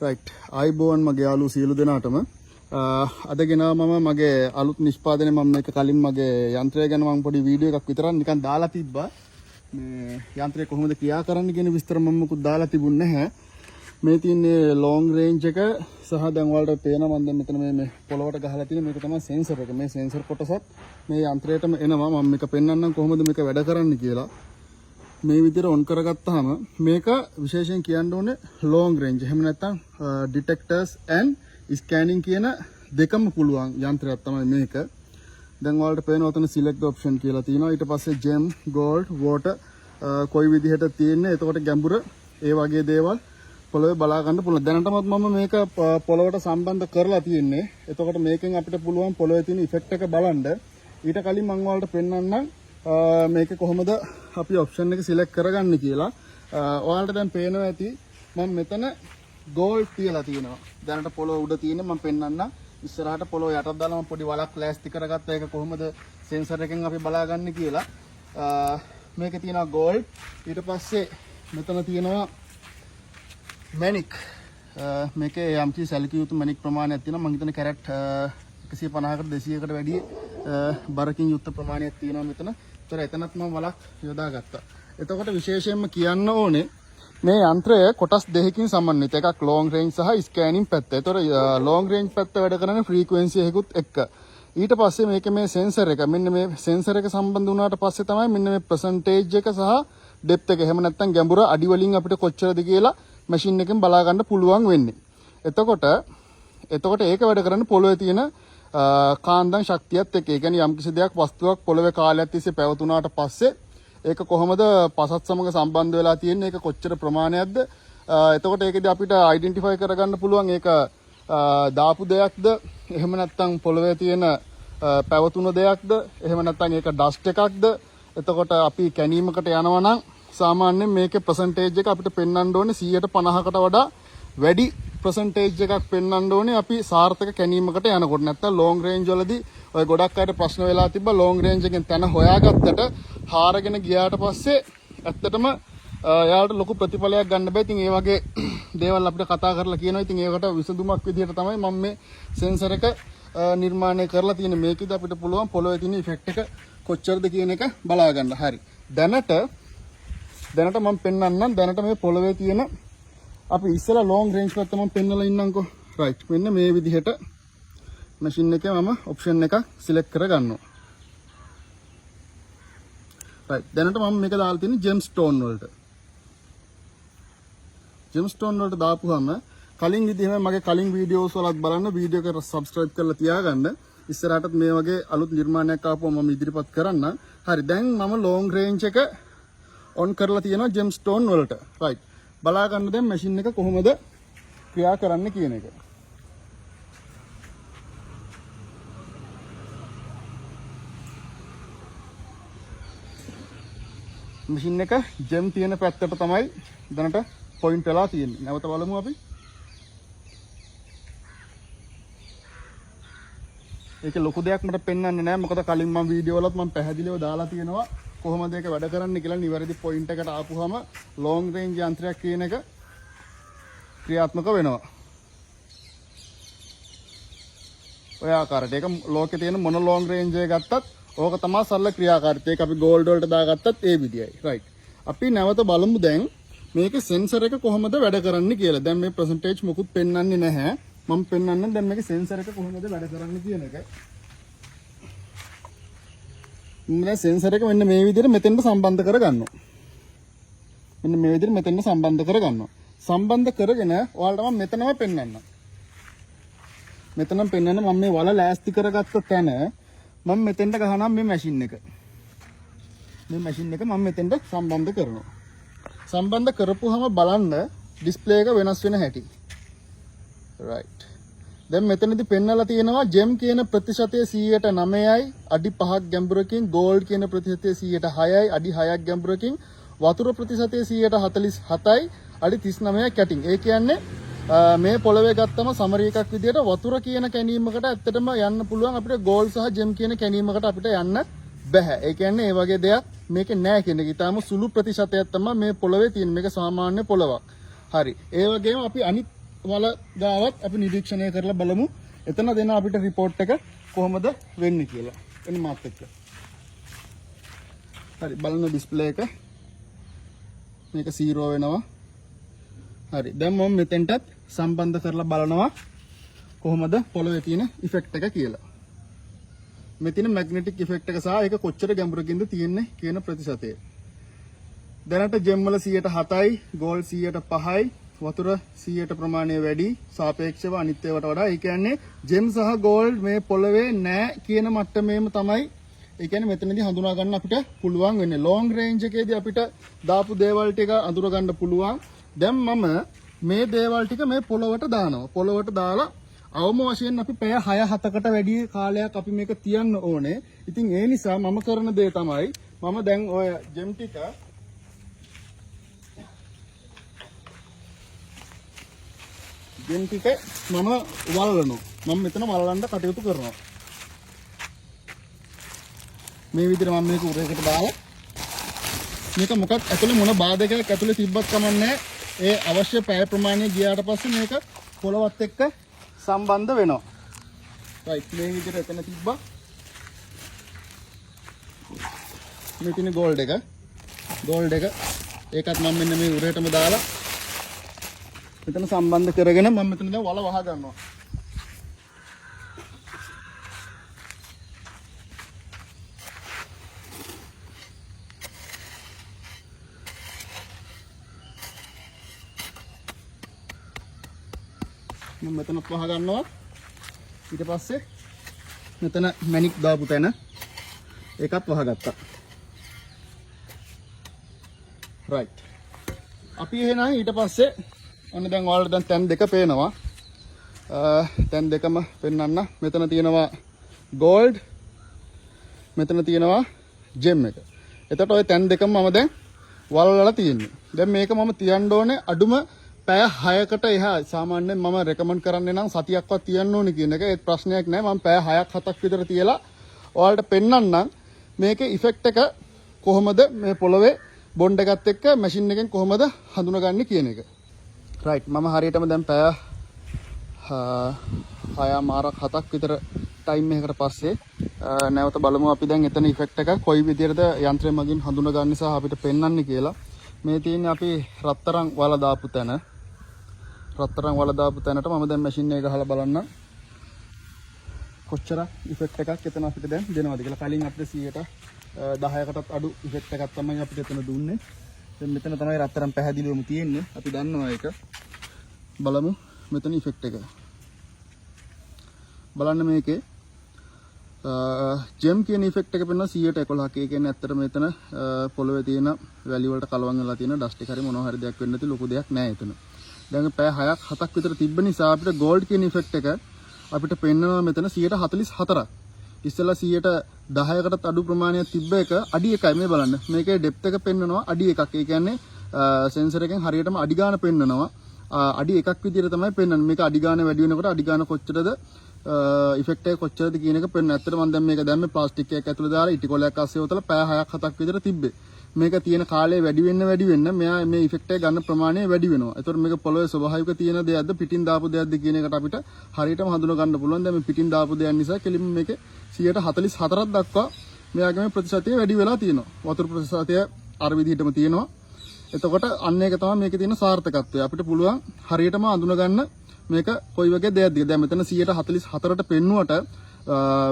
Right ආයිබෝන් මගේ යාළුවෝ සියලු දෙනාටම අද ගෙනාව මම මගේ අලුත් නිෂ්පාදනය මම මේක කලින් මගේ යන්ත්‍රය ගැන මම පොඩි වීඩියෝ එකක් විතරක් නිකන් දාලා තිබ්බා මේ යන්ත්‍රය කොහොමද ක්‍රියා කරන්නේ කියන විස්තර මම මුකුත් දාලා තිබුණේ නැහැ මේ තියෙන්නේ ලොන්ග් රේන්ජ් එක සහ දැන් වලට පේනවා මම දැන් මෙතන මේ පොළොවට ගහලා තියෙන මේක තමයි සෙන්සර් එක මේ සෙන්සර් කොටසත් මේ යන්ත්‍රයටම එනවා මම මේක පෙන්වන්නම් කොහොමද මේක වැඩ කරන්නේ කියලා මේ විදිහට ඔන් කරගත්තාම මේක විශේෂයෙන් කියන්න ඕනේ long range එහෙම නැත්නම් detectors and scanning කියන දෙකම පුළුවන් යන්ත්‍රයක් තමයි මේක. දැන් ඔයාලට පේනවා උතන select option කියලා තියෙනවා. ඊට පස්සේ gem, gold, water කොයි විදිහට තියෙන්නේ. එතකොට ගැඹුර ඒ වගේ දේවල් පොළවේ බලා ගන්න පුළුවන්. දැනටමත් මම මේක පොළවට සම්බන්ධ කරලා තියෙන්නේ. එතකොට මේකෙන් අපිට පුළුවන් පොළවේ තියෙන effect එක බලන්න. ඊට කලින් මම ඔයාලට පෙන්නන්නම් මේක කොහොමද අපි ඔප්ෂන් එක සිලෙක්ට් කරගන්නේ කියලා. ඔයාලට දැන් පේනවා ඇති මම මෙතන ගෝල්ඩ් කියලා තියෙනවා. දැනට පොළොව උඩ තියෙන මම පෙන්නන්න. ඉස්සරහට පොළොව යටට දාලා මම පොඩි වලක් ලෑස්ති කරගත්තා. ඒක කොහොමද සෙන්සර් එකෙන් අපි බලාගන්නේ කියලා. මේකේ තියෙනවා ගෝල්ඩ්. ඊට පස්සේ මෙතන තියෙනවා මැණික්. මේකේ යම්කි සැලකිය යුතු මැණික් ප්‍රමාණයක් තියෙනවා. මම හිතන්නේ කැරට් 150කට 200කට වැඩි බරකින් යුක්ත ප්‍රමාණයක් තියෙනවා මෙතන. ඒතර එතනත් මම වලක් යොදාගත්තා. එතකොට විශේෂයෙන්ම කියන්න ඕනේ මේ යන්ත්‍රය කොටස් දෙකකින් සමන්විත. එකක් long range සහ scanning පැත්ත. ඒතර long range පැත්ත වැඩ කරන්නේ frequency එකකුත් එක්ක. ඊට පස්සේ මේකේ මේ sensor එක මෙන්න මේ sensor එක සම්බන්ධ වුණාට පස්සේ තමයි මෙන්න මේ percentage එක සහ depth එක. එහෙම නැත්නම් ගැඹුර අඩි වලින් අපිට කොච්චරද කියලා machine එකෙන් බලා ගන්න පුළුවන් වෙන්නේ. එතකොට ඒක වැඩ කරන්නේ පොළොවේ තියෙන කාන්දම් ශක්තියත් එක්ක. ඒ කියන්නේ යම්කිසි දෙයක් වස්තුවක් පොළවේ කාලයක් තිස්සේ පැවතුනාට පස්සේ ඒක කොහොමද පසත් සමග සම්බන්ධ වෙලා තියෙන්නේ, ඒක කොච්චර ප්‍රමාණයක්ද. එතකොට ඒකෙදි අපිට අයිඩෙන්ටිෆයි කරගන්න පුළුවන් ඒක දාපු දෙයක්ද, එහෙම නැත්නම් පොළවේ තියෙන පැවතුන දෙයක්ද, එහෙම නැත්නම් ඒක ඩස්ට් එකක්ද. එතකොට අපි කැණීමකට යනවා නම් සාමාන්‍යයෙන් මේකේ percentage එක අපිට පෙන්වන්න ඕනේ 150කට වඩා වැඩි percentage එකක් පෙන්වන්න ඕනේ අපි සාර්ථක කැණීමකට යනකොට. නැත්තම් long range වලදී ඔය ගොඩක් අයට ප්‍රශ්න වෙලා තිබ්බා long range එකෙන් තැන හොයාගත්තට හාරගෙන ගියාට පස්සේ ඇත්තටම එයාලට ලොකු ප්‍රතිඵලයක් ගන්න බෑ. ඉතින් ඒ වගේ දේවල් අපිට කතා කරලා කියනවා. ඉතින් ඒකට විසඳුමක් විදිහට තමයි මම මේ sensor එක නිර්මාණය කරලා තියෙන්නේ. මේකෙද අපිට පුළුවන් පොළොවේ තියෙන effect එක කොච්චරද කියන එක බලා ගන්න. හරි. දැනට මම පෙන්වන්නම්. දැනට මේ පොළොවේ තියෙන අපි ඉස්සලා long range පැත්ත මම පෙන්නලා ඉන්නම්කෝ. right. මෙන්න මේ විදිහට machine එකේ මම option එකක් select කරගන්නවා. right. දැනට මම මේක දාලා තියෙන්නේ gemstone වලට. gemstone වලට දාපුවාම කලින් විදිහම මගේ කලින් වීඩියෝස් වලත් බලන්න වීඩියෝ එක subscribe කරලා තියාගන්න. ඉස්සරහටත් මේ වගේ අලුත් නිර්මාණයක් ආපුවම මම ඉදිරිපත් කරන්න. හරි. දැන් මම long range එක on කරලා තියෙනවා gemstone වලට. right. බලා ගන්න දැන් මැෂින් එක කොහොමද ක්‍රියා කරන්න කියන එක. මැෂින් එක ජෙම් තියෙන පැත්තට තමයි දැනට පොයින්ට් වෙලා තියෙන්නේ. නැවත බලමු අපි. ඒක ලොකු දෙයක් මට පෙන්වන්නේ නැහැ. මොකද කලින් මම වීඩියෝ වලත් මම පැහැදිලිව දාලා තියෙනවා කොහොමද ඒක වැඩ කරන්නේ කියලා. නිවැරදි පොයින්ට් එකට ආපුවම long range යන්ත්‍රයක් කියන එක ක්‍රියාත්මක වෙනවා. ඔය ආකාරයට ඒක ලෝකේ තියෙන මොන long range එක ගත්තත් ඕක තමයි සරල ක්‍රියාකාරීත්වය. ඒක අපි gold වලට දාගත්තත් ඒ විදියයි. right. අපි නැවත බලමු දැන් මේකේ sensor එක කොහොමද වැඩ කරන්නේ කියලා. දැන් මේ percentage මොකුත් පෙන්වන්නේ නැහැ. මම පෙන්වන්නම් දැන් මේකේ sensor එක කොහොමද වැඩ කරන්නේ කියන එක. මේ sensor එක මෙන්න මේ විදිහට මෙතෙන්ට සම්බන්ධ කරගන්නවා. මෙන්න මේ විදිහට මෙතෙන්ට සම්බන්ධ කරගන්නවා. සම්බන්ධ කරගෙන ඔයාලට මම මෙතනම පෙන්වන්නම්. මෙතනම පෙන්වන්න මම මේ වල ලෑස්ති කරගත්ත තැන මම මෙතෙන්ට ගහනවා මේ මැෂින් එක. මේ මැෂින් එක මම මෙතෙන්ට සම්බන්ධ කරනවා. සම්බන්ධ කරපුවාම බලන්න ඩිස්ප්ලේ එක වෙනස් වෙන හැටි. right. දැන් මෙතනදී පෙන්නලා තියෙනවා gem කියන ප්‍රතිශතය 9%යි අඩි 5ක් ගැඹුරකින්, gold කියන ප්‍රතිශතය 6%යි අඩි 6ක් ගැඹුරකින්, වතුර ප්‍රතිශතය 47යි අඩි 39ක් යටින්. ඒ කියන්නේ මේ පොළවේ ගත්තම සමරි එකක් විදියට වතුර කියන කැණීමකට ඇත්තටම යන්න පුළුවන් අපිට gold සහ gem කියන කැණීමකට අපිට යන්න බෑ. ඒ කියන්නේ මේ වගේ දෙයක් මේකේ නැහැ කියන එක. ඊටාම සුළු ප්‍රතිශතයක් තමයි මේ පොළවේ තියෙන. මේක සාමාන්‍ය පොළවක්. හරි. ඒ වගේම අපි අනිත් වල ගාවත් අපි නිරීක්ෂණය කරලා බලමු. එතන දෙන අපිට report එක කොහොමද වෙන්නේ කියලා. එන්න මාත් එක්ක. හරි බලන්න display එක. මේක 0 වෙනවා. හරි. දැන් මම මෙතෙන්ටත් සම්බන්ධ කරලා බලනවා කොහොමද පොළවේ තියෙන ඉෆෙක්ට් එක කියලා. මෙතන මැග්නටික් ඉෆෙක්ට් එක සහ ඒක කොච්චර ගැඹුරකින්ද තියෙන්නේ කියන ප්‍රතිශතය. දැනට ජෙම් වල 107යි, ගෝල්ඩ් 105යි, වතුර 100ට ප්‍රමාණය වැඩි සාපේක්ෂව අනිත් ඒවාට වඩා. ඒ කියන්නේ ජෙම් සහ ගෝල්ඩ් මේ පොළවේ නැහැ කියන මට්ටමේම තමයි. ඒ කියන්නේ මෙතනදී හඳුනා ගන්න අපිට පුළුවන් වෙන්නේ. ලොන්ග් රේන්ජ් එකේදී අපිට දාපු දේවල් ටික අඳුර ගන්න පුළුවන්. දැන් මම මේ දේවල් ටික මේ පොළවට දානවා. පොළවට දාලා අවම වශයෙන් අපි පැය 6-7කට වැඩි කාලයක් අපි මේක තියන්න ඕනේ. ඉතින් ඒ නිසා මම කරන දේ තමයි මම දැන් ඔය ජෙම් ටික මම වල්ලනවා. මම මෙතන වල්ලන්න කටයුතු කරනවා. මේ විදිහට මම මේක උරයකට දාලා මේක මොකක් ඇතුලේ මොන බාධකයක් ඇතුලේ තිබ්බත් කමන්නේ. ඒ අවශ්‍ය පැය ප්‍රමාණය ගියාට පස්සේ මේක පොළවත් එක්ක සම්බන්ධ වෙනවා. රයිට් මේ විදිහට එතන තිබ්බා. මේ තියෙන ගෝල්ඩ් එක. ඒකත් මම මෙන්න මේ උරේටම දාලා මෙතන සම්බන්ධ කරගෙන මම මෙතන දැන් වල වහ ගන්නවා. මම මෙතන වහ ගන්නවා. ඊට පස්සේ මෙතන මැණික් දාපු තැන ඒකත් වහගත්තා. රයිට්. අපි එහෙනම් ඊට පස්සේ ඔන්න දැන් ඔයාලට දැන් තැන් දෙක පේනවා. තැන් දෙකම පෙන්වන්න. මෙතන තියෙනවා ගෝල්ඩ්. මෙතන තියෙනවා ජෙම් එක. එතකොට ওই තැන් දෙකම මම දැන් වලවලා තියෙන්නේ. දැන් මේක මම තියන්න ඕනේ අඩුම පැය 6කට එහා. සාමාන්‍යයෙන් මම රෙකමන්ඩ් කරන්නේ නම් සතියක්වත් තියන්න ඕනේ කියන එක. ඒත් ප්‍රශ්නයක් නැහැ. මම පැය 6ක් 7ක් විතර තියලා ඔයාලට පෙන්වන්නම් මේකේ ඉෆෙක්ට් එක කොහොමද මේ පොළවේ බොන්ඩ් එකත් එක්ක මැෂින් එකෙන් කොහොමද හඳුනගන්නේ කියන එක. රයිට් මම හරියටම දැන් පැය 6-7ක් විතර ටයිම් එකකට පස්සේ නැවත බලමු අපි දැන් එතන ඉෆෙක්ට් එක කොයි විදිහටද යන්ත්‍රය මගින් හඳුනගන්නේ සහ අපිට පෙන්වන්නේ කියලා. මේ තියෙන්නේ අපි රත්තරන් වල දාපු තැන. රත්තරන් වල දාපු තැනට මම දැන් මැෂින් එක ගහලා බලන්න කොච්චර ඉෆෙක්ට් එකක් එතන අපිට දැන් දෙනවද කියලා. කලින් අපිට 10%කටත් අඩු ඉෆෙක්ට් එකක් තමයි අපිට එතන දුන්නේ. දැන් මෙතන තමයි රත්තරන් පැහැදිලිවම තියෙන්නේ. අපි දන්නවා ඒක. බලමු මෙතන ඉෆෙක්ට් එක. බලන්න මේකේ ජෙම් කියන ඉෆෙක්ට් එක පෙන්වන 111ක්. ඒ කියන්නේ ඇත්තට මෙතන පොළවේ තියෙන වැලි වලට කලවම් වෙලා තියෙන ඩස්ට් එක හරි මොනවා හරි දෙයක් වෙන්න නැති ලොකු දෙයක් නෑ එතන. දැන් පැය 6ක් 7ක් විතර තිබ්බ නිසා අපිට ගෝල්ඩ් කියන ඉෆෙක්ට් එක අපිට පෙන්වනවා මෙතන 144ක්. ඉස්සෙල්ලා 10%කටත් අඩු ප්‍රමාණයක් තිබ්බ එක අඩි 1යි මේ බලන්න. මේකේ ඩෙප්ත් එක පෙන්වනවා අඩි 1ක්. ඒ කියන්නේ සෙන්සර් එකෙන් හරියටම අඩි ගාන පෙන්වනවා. අඩි 1ක් විදිහට තමයි පෙන්වන්නේ. මේක අඩි ගාන වැඩි වෙනකොට අඩි ගාන කොච්චරද ඉෆෙක්ට් එක කොච්චරද කියන එක පෙන්වන. ඇත්තට මම දැන් මේක දැම්මේ ප්ලාස්ටික් එකක් ඇතුළේ දාලා ඉටි කොලයක් අස්සේ උතලා පැය 6ක් 7ක් විතර තිබ්බේ. මේක තියෙන කාලය වැඩි වෙන්න මෙයා මේ ඉෆෙක්ට් එක ගන්න ප්‍රමාණය වැඩි වෙනවා. ඒතකොට මේක පොළවේ ස්වභාවික තියෙන දෙයක්ද පිටින් දාපු දෙයක්ද කියන එකට අපිට හරියටම හඳුනා ගන්න පුළුවන්. දැන් මේ පිටින් දාපු දෙයක් නිසා කෙලින්ම මේකේ 144ක් දක්වා මෙයාගේ මේ ප්‍රතිශතය වැඩි වෙලා තියෙනවා. වතුර ප්‍රතිශතය අර විදිහටම තියෙනවා. එතකොට අන්න ඒක තමයි මේකේ තියෙන සාර්ථකත්වය. අපිට පුළුවන් හරියටම අඳුන ගන්න මේක කොයි වගේ දෙයක්ද. දැන් මෙතන 144ට පෙන්නුවට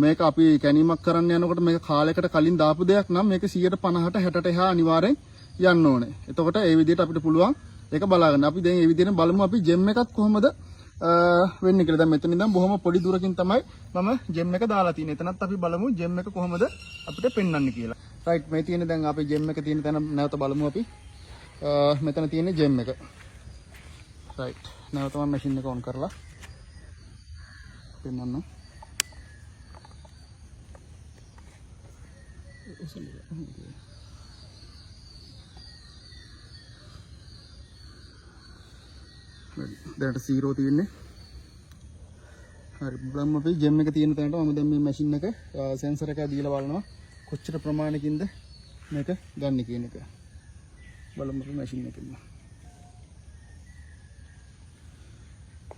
මේක අපි කැණීමක් කරන්න යනකොට මේක කාලයකට කලින් දාපු දෙයක් නම් මේක 150ට 60ට එහා අනිවාර්යෙන් යන්න ඕනේ. එතකොට ඒ විදිහට අපිට පුළුවන් ඒක බලාගන්න. අපි දැන් මේ විදිහට බලමු අපි ජෙම් එකත් කොහොමද වෙන්නේ කියලා. දැන් මෙතන ඉඳන් බොහොම පොඩි දුරකින් තමයි මම ජෙම් එක දාලා තියෙන්නේ. එතනත් අපි බලමු ජෙම් එක කොහොමද අපිට පෙන්වන්නේ කියලා. රයිට් මේ තියෙන දැන් අපි ජෙම් එක තියෙන තැන නැවත බලමු අපි. මෙතන තියෙන්නේ ජෙම් එක. රයිට් නැවත මම මැෂින් එක ඔන් කරලා පෙන්වන්න. දැනට 0 තියෙන්නේ. හරි බලමු අපි ජෙම් එක තියෙන තැනට මම දැන් මේ මැෂින් එක සෙන්සර් එක දීලා බලනවා කොච්චර ප්‍රමාණයකින්ද මේක ගන්න කියන එක. බලමු අපි මැෂින් එකෙන්.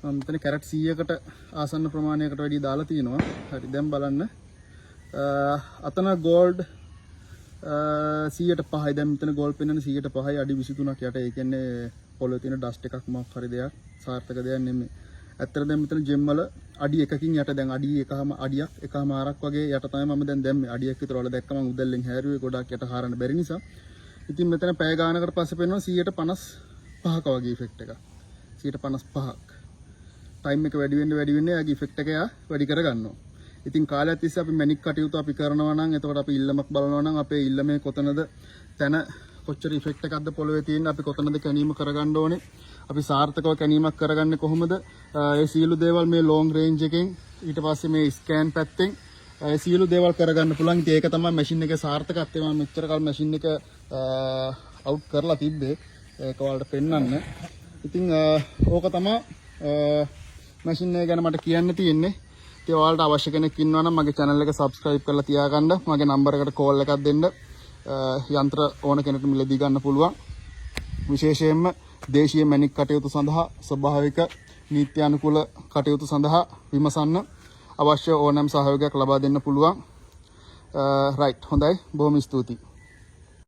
මම මෙතන කැරට් 100කට ආසන්න ප්‍රමාණයකට වැඩි දාලා තිනවා. හරි දැන් බලන්න. අතන ගෝල්ඩ් 105යි. දැන් මෙතන ගෝල්ඩ් පෙන්වන 105යි අඩි 23ක් යට. ඒ කියන්නේ පොළොවේ තියෙන ඩස්ට් එකක් මොකක් හරි දෙයක් සාර්ථක දෙයක් නෙමෙයි. ඇත්තට දැන් මෙතන ජෙම් වල අඩි 1කින් යට දැන් අඩි 1.5ක් වගේ යට තමයි මම දැන් දැම්මේ. අඩියක් විතර වල දැක්ක මම උදැල්ලෙන් හැරුවේ ගොඩක් යට හරන්න බැරි නිසා. ඉතින් මෙතන පැය ගානකට පස්සේ පෙන්වනවා 155ක වගේ ඉෆෙක්ට් එකක්. 155ක්. ටයිම් එක වැඩි වෙන්න යාගේ ඉෆෙක්ට් එක යා වැඩි කර ගන්නවා. ඉතින් කාලයක් තිස්සේ අපි මැනික් කටයුතු අපි කරනවා නම් එතකොට අපි ඉල්ලමක් බලනවා නම් අපේ ඉල්ලමේ කොතනද තැන කොච්චර ඉෆෙක්ට් එකක්ද පොළවේ තියෙන්නේ අපි කොතනද කැණීම කරගන්න ඕනේ. අපි සාර්ථකව කැණීමක් කරගන්නේ කොහොමද? ඒ සියලු දේවල් මේ ලොන්ග් රේන්ජ් එකෙන් ඊට පස්සේ මේ ස්කෑන් පැත්තෙන් ඒ සියලු දේවල් කරගන්න පුළුවන්. ඉතින් ඒක තමයි මැෂින් එකේ සාර්ථකත්වය. මම මෙච්චර කල් මැෂින් එක අවුට් කරලා තිබ්බේ. ඒක ඔයාලට පෙන්වන්න. ඉතින් ඕක තමයි මැෂින් එක ගැන මට කියන්න තියෙන්නේ. ඉතින් ඔයාලට අවශ්‍ය කෙනෙක් ඉන්නවා නම් මගේ channel එක subscribe කරලා තියාගන්න. මගේ නම්බර් එකට call එකක් දෙන්න. යන්ත්‍ර ඕන කෙනෙකුට මිලදී ගන්න පුළුවන්. විශේෂයෙන්ම දේශීය මැණික් කටයුතු සඳහා ස්වභාවික නීත්‍යානුකූල කටයුතු සඳහා විමසන්න අවශ්‍ය ඕනෑම සහයෝගයක් ලබා දෙන්න පුළුවන්. රයිට් හොඳයි බොහොම ස්තුතියි.